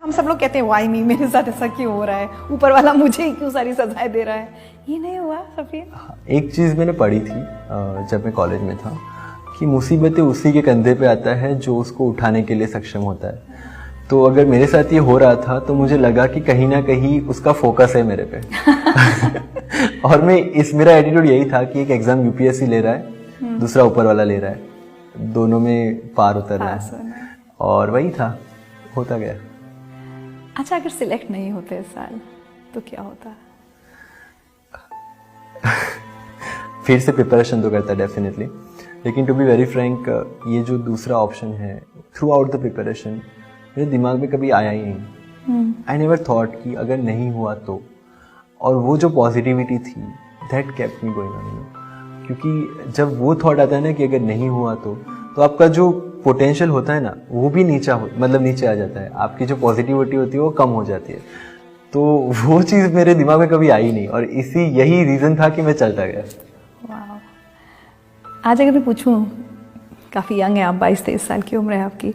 हम सब लोग कहते हैं वाई मी, मेरे साथ ऐसा क्यों हो रहा है, ऊपर वाला मुझे ही क्यों सारी सजाएं दे रहा है। ये नहीं हुआ सफी? एक चीज़ मैंने पढ़ी थी जब मैं कॉलेज में था कि मुसीबतें उसी के कंधे पे आता है जो उसको उठाने के लिए सक्षम होता है। तो अगर मेरे साथ ये हो रहा था तो मुझे लगा कि कहीं ना कहीं उसका फोकस है मेरे पे। और मेरा एटीट्यूड यही था कि एक एग्जाम यूपीएससी ले रहा है, दूसरा ऊपर वाला ले रहा है, दोनों में पार उतर रहा है, और वही था, होता गया। अच्छा, अगर सिलेक्ट नहीं होते इस साल तो क्या होता? फिर से प्रिपरेशन तो करता डेफिनेटली, लेकिन टू बी वेरी फ्रैंक ये जो दूसरा ऑप्शन है, थ्रू आउट द प्रिपरेशन मेरे दिमाग में कभी आया ही नहीं। आई नेवर थॉट कि अगर नहीं हुआ तो, और वो जो पॉजिटिविटी थी that kept me going on, क्योंकि जब वो थॉट आता है ना कि अगर नहीं हुआ तो आपका जो पोटेंशियल होता है ना वो भी नीचे आ जाता है, आपकी जो पॉजिटिविटी होती है वो कम हो जाती है। तो वो चीज़ मेरे दिमाग में कभी आई नहीं, और यही रीज़न था कि मैं चलता गया। वाह। आज अगर मैं पूछूं, काफ़ी यंग है आप, 22-23 साल की उम्र है आपकी,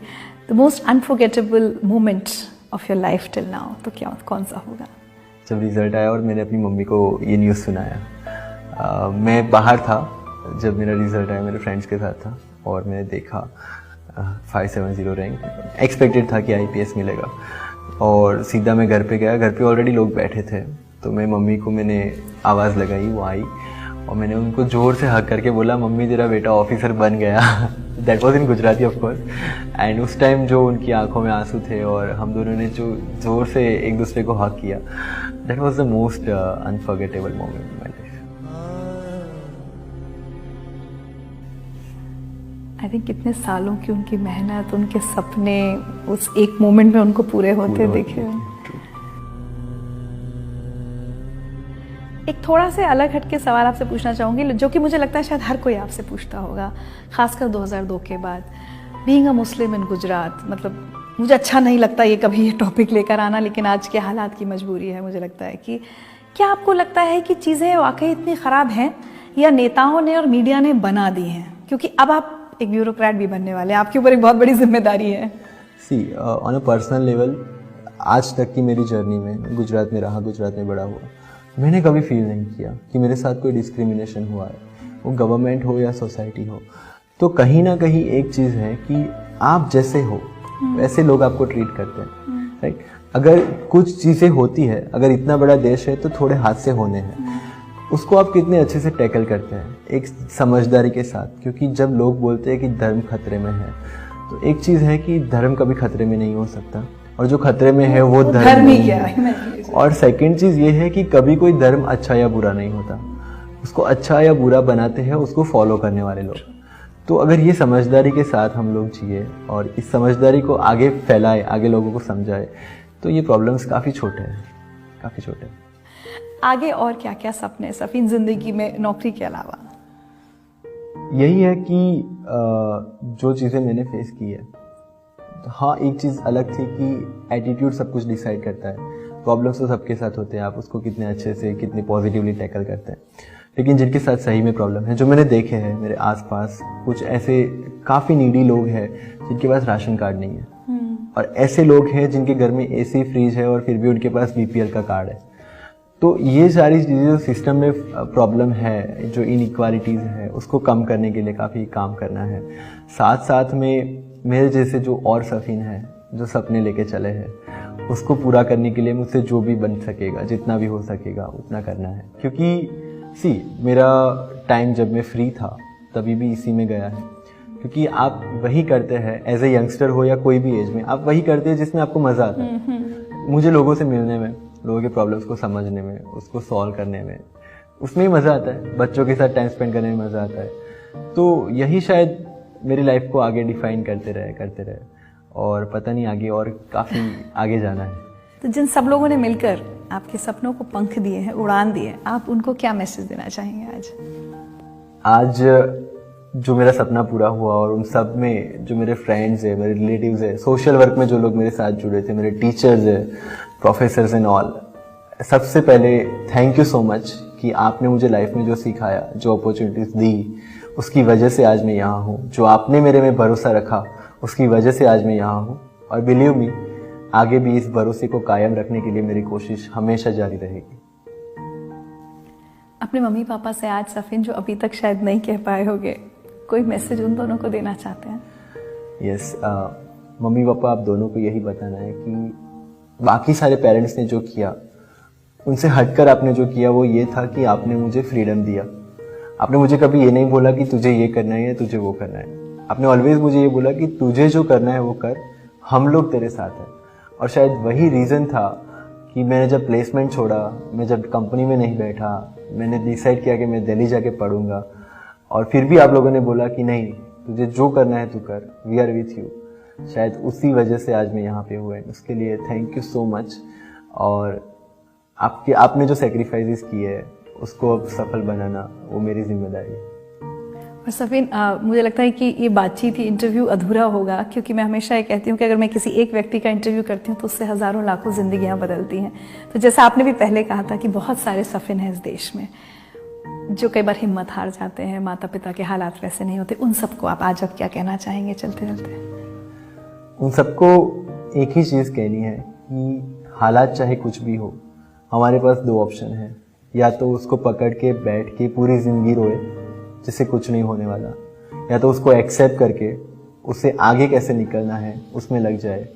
the most unforgettable moment of your life till now, तो क्या कौन सा होगा? जब रिजल्ट आया और मैंने अपनी मम्मी को ये न्यूज़ सुनाया। मैं बाहर था जब मेरा रिजल्ट आया, मेरे फ्रेंड्स के साथ था, और मैंने देखा 570 रैंक, एक्सपेक्टेड था कि आईपीएस मिलेगा, और सीधा मैं घर पे गया। घर पे ऑलरेडी लोग बैठे थे, तो मैं मम्मी को मैंने आवाज़ लगाई, वो आई और मैंने उनको ज़ोर से हक करके बोला, मम्मी तेरा बेटा ऑफिसर बन गया। That was in Gujarati of course, and उस टाइम जो उनकी आंखों में आंसू थे और हम दोनों ने जो ज़ोर से एक दूसरे को हक किया, that was the most unforgettable moment in my life. I think कितने सालों की उनकी मेहनत, उनके सपने उस एक मोमेंट में उनको पूरे होते देखे। एक थोड़ा से अलग हटके सवाल आपसे पूछना चाहूँगी, जो कि मुझे लगता है शायद हर कोई आपसे पूछता होगा, खासकर 2002 के बाद। बीइंग अ मुस्लिम इन गुजरात, मतलब मुझे अच्छा नहीं लगता ये कभी ये टॉपिक लेकर आना, लेकिन आज के हालात की मजबूरी है। मुझे लगता है कि क्या आपको लगता है कि चीज़ें वाकई इतनी ख़राब हैं, या नेताओं ने और मीडिया ने बना दी हैं? क्योंकि अब आप एक ब्यूरोक्रेट भी बनने वाले हैं, आपके ऊपर एक बहुत बड़ी जिम्मेदारी है। सी ऑन अ पर्सनल लेवल, आज तक की मेरी जर्नी में, गुजरात में रहा, गुजरात में बड़ा हुआ, मैंने कभी फील नहीं किया कि मेरे साथ कोई डिस्क्रिमिनेशन हुआ है, वो गवर्नमेंट हो या सोसाइटी हो। तो कहीं ना कहीं एक चीज़ है कि आप जैसे हो वैसे लोग आपको ट्रीट करते हैं, राइट? अगर कुछ चीज़ें होती है, अगर इतना बड़ा देश है तो थोड़े हादसे होने हैं, उसको आप कितने अच्छे से टैकल करते हैं एक समझदारी के साथ। क्योंकि जब लोग बोलते हैं कि धर्म खतरे में है, तो एक चीज़ है कि धर्म कभी खतरे में नहीं हो सकता, और जो खतरे में है वो धर्म ही है। और सेकंड चीज़ ये है कि कभी कोई धर्म अच्छा या बुरा नहीं होता, उसको अच्छा या बुरा बनाते हैं उसको फॉलो करने वाले लोग। तो अगर ये समझदारी के साथ हम लोग जिए और इस समझदारी को आगे फैलाए, आगे लोगों को समझाए, तो ये प्रॉब्लम्स काफ़ी छोटे हैं, काफ़ी छोटे हैं। आगे और क्या क्या सपने सफीन जिंदगी में, नौकरी के अलावा? यही है कि जो चीज़ें मैंने फेस की है, हाँ एक चीज़ अलग थी कि एटीट्यूड सब कुछ डिसाइड करता है। प्रॉब्लम्स तो सबके साथ होते हैं, आप उसको कितने अच्छे से, कितने पॉजिटिवली टैकल करते हैं। लेकिन जिनके साथ सही में प्रॉब्लम है, जो मैंने देखे हैं मेरे आसपास, कुछ ऐसे काफ़ी नीडी लोग हैं जिनके पास राशन कार्ड नहीं है, और ऐसे लोग हैं जिनके घर में एसी फ्रिज है और फिर भी उनके पास बीपीएल का कार्ड है। तो ये सारी चीज़ें जो सिस्टम में प्रॉब्लम है, जो इनइक्वालिटीज़ है, उसको कम करने के लिए काफ़ी काम करना है। साथ साथ में मेरे जैसे जो और सफीन है, जो सपने लेके चले हैं, उसको पूरा करने के लिए मुझसे जो भी बन सकेगा, जितना भी हो सकेगा उतना करना है। क्योंकि मेरा टाइम जब मैं फ्री था तभी भी इसी में गया है। क्योंकि आप वही करते हैं एज ए यंगस्टर हो या कोई भी एज में, आप वही करते हैं जिसमें आपको मज़ा आता है। मुझे लोगों से मिलने में, लोगों के प्रॉब्लम्स को समझने में, उसको सॉल्व करने में, उसमें ही मज़ा आता है। बच्चों के साथ टाइम स्पेंड करने में मज़ा आता है। तो यही शायद मेरी लाइफ को आगे डिफाइन करते रहे, और पता नहीं आगे और काफ़ी आगे जाना है। तो जिन सब लोगों ने मिलकर आपके सपनों को पंख दिए हैं, उड़ान दिए, आप उनको क्या मैसेज देना चाहेंगे आज? जो मेरा सपना पूरा हुआ, और उन सब में जो मेरे फ्रेंड्स है, मेरे रिलेटिव्स है, सोशल वर्क में जो लोग मेरे साथ जुड़े थे, मेरे टीचर्स है, प्रोफेसर्स एंड ऑल, सबसे पहले थैंक यू सो मच कि आपने मुझे लाइफ में जो सिखाया, जो अपॉर्चुनिटीज़ दी, उसकी वजह से आज मैं यहाँ हूँ। जो आपने मेरे में भरोसा रखा, उसकी वजह से आज मैं यहाँ हूँ। और बिलीव मी, आगे भी इस भरोसे को कायम रखने के लिए मेरी कोशिश हमेशा जारी रहेगी। अपने मम्मी पापा से आज सफिन जो अभी तक शायद नहीं कह पाए होंगे, कोई मैसेज उन दोनों को देना चाहते हैं? यस, मम्मी पापा आप दोनों को यही बताना है कि बाकी सारे पेरेंट्स ने जो किया उनसे हटकर आपने जो किया वो ये था कि आपने मुझे फ्रीडम दिया। आपने मुझे कभी ये नहीं बोला कि तुझे ये करना है या तुझे वो करना है। आपने ऑलवेज मुझे ये बोला कि तुझे जो करना है वो कर, हम लोग तेरे साथ हैं। और शायद वही रीज़न था कि मैंने जब प्लेसमेंट छोड़ा, मैं जब कंपनी में नहीं बैठा, मैंने डिसाइड किया कि मैं दिल्ली जाके पढ़ूंगा, और फिर भी आप लोगों ने बोला कि नहीं तुझे जो करना है तू कर, वी आर विथ यू। शायद उसी वजह से आज मैं यहाँ पे हुआ है। उसके लिए थैंक यू सो मच। और आपने जो सेक्रीफाइसेस किए है उसको अब सफल बनाना वो मेरी जिम्मेदारी है। और सफिन, मुझे लगता है कि ये बातचीत, ये इंटरव्यू अधूरा होगा, क्योंकि मैं हमेशा ये कहती हूँ कि अगर मैं किसी एक व्यक्ति का इंटरव्यू करती हूँ तो उससे हज़ारों लाखों ज़िंदगियाँ बदलती हैं। तो जैसा आपने भी पहले कहा था कि बहुत सारे सफिन हैं इस देश में जो कई बार हिम्मत हार जाते हैं, माता पिता के हालात वैसे नहीं होते, उन सबको आप आज अब क्या कहना चाहेंगे चलते चलते? उन सबको एक ही चीज़ कहनी है कि हालात चाहे कुछ भी हो, हमारे पास दो ऑप्शन है। या तो उसको पकड़ के बैठ के पूरी ज़िंदगी रोए जिससे कुछ नहीं होने वाला, या तो उसको एक्सेप्ट करके उससे आगे कैसे निकलना है उसमें लग जाए।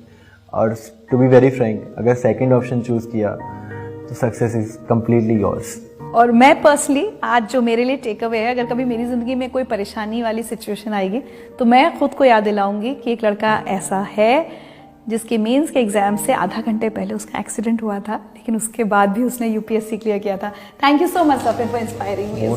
और टू बी वेरी फ्रैंक, अगर सेकंड ऑप्शन चूज़ किया तो सक्सेस इज़ कम्प्लीटली योर्स। और मैं पर्सनली आज जो मेरे लिए टेक अवे है, अगर कभी मेरी ज़िंदगी में कोई परेशानी वाली सिचुएशन आएगी तो मैं खुद को याद दिलाऊंगी कि एक लड़का ऐसा है जिसके मेंस के एग्जाम से आधा घंटे पहले उसका एक्सीडेंट हुआ था, लेकिन उसके बाद भी उसने यूपीएससी क्लियर किया था। Thank you so much Safin for inspiring me.